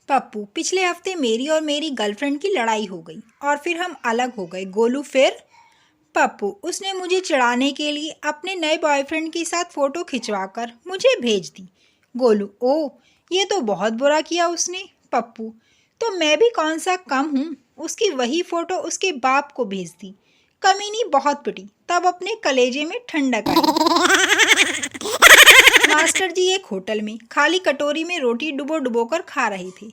पप्पू, पिछले हफ्ते मेरी और मेरी गर्लफ्रेंड की लड़ाई हो गई और फिर हम अलग हो गए। गोलू, फिर? पप्पू, उसने मुझे चिढ़ाने के लिए अपने नए बॉयफ्रेंड के साथ फ़ोटो खिंचवाकर मुझे भेज दी। गोलू, ओह, ये तो बहुत बुरा किया उसने। पप्पू, तो मैं भी कौन सा कम हूँ, उसकी वही फ़ोटो उसके बाप को भेज दी। कमीनी बहुत पिटी, तब अपने कलेजे में ठंडक आई। मास्टर जी एक होटल में खाली कटोरी में रोटी डुबो डुबो कर खा रहे थे।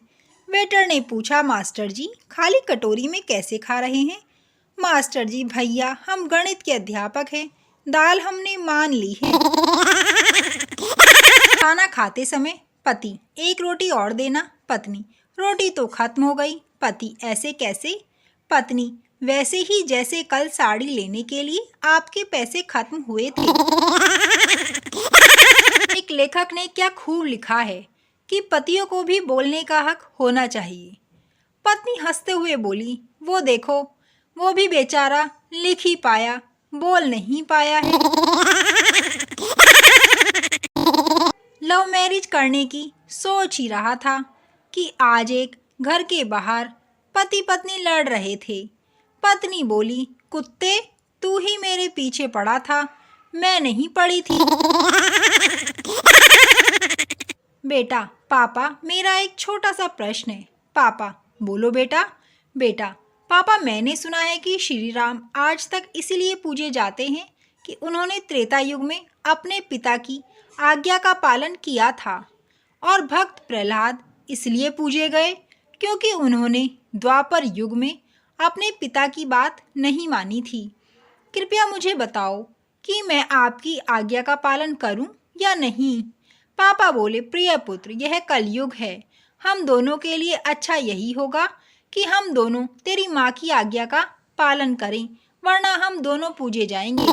वेटर ने पूछा, मास्टर जी खाली कटोरी में कैसे खा रहे हैं? मास्टर जी, भैया हम गणित के अध्यापक हैं, दाल हमने मान ली है। खाना खाते समय पति, एक रोटी और देना। पत्नी, रोटी तो खत्म हो गई। पति, ऐसे कैसे? पत्नी, वैसे ही जैसे कल साड़ी लेने के लिए आपके पैसे खत्म हुए थे। एक लेखक ने क्या खूब लिखा है कि पतियों को भी बोलने का हक होना चाहिए। पत्नी हंसते हुए बोली, वो देखो, वो भी बेचारा लिख ही पाया, बोल नहीं पाया है। लव मैरिज करने की सोच ही रहा था कि आज एक घर के बाहर पति पत्नी लड़ रहे थे। पत्नी बोली, कुत्ते, तू ही मेरे पीछे पड़ा था, मैं नहीं पड़ी थी। बेटा, पापा, मेरा एक छोटा सा प्रश्न है। पापा, बोलो बेटा। बेटा, पापा, मैंने सुना है कि श्री राम आज तक इसलिए पूजे जाते हैं कि उन्होंने त्रेता युग में अपने पिता की आज्ञा का पालन किया था, और भक्त प्रहलाद इसलिए पूजे गए क्योंकि उन्होंने द्वापर युग में अपने पिता की बात नहीं मानी थी। कृपया मुझे बताओ कि मैं आपकी आज्ञा का पालन करूं या नहीं? पापा बोले, प्रिय पुत्र, यह कलयुग है, हम दोनों के लिए अच्छा यही होगा कि हम दोनों तेरी माँ की आज्ञा का पालन करें, वरना हम दोनों पूजे जाएंगे।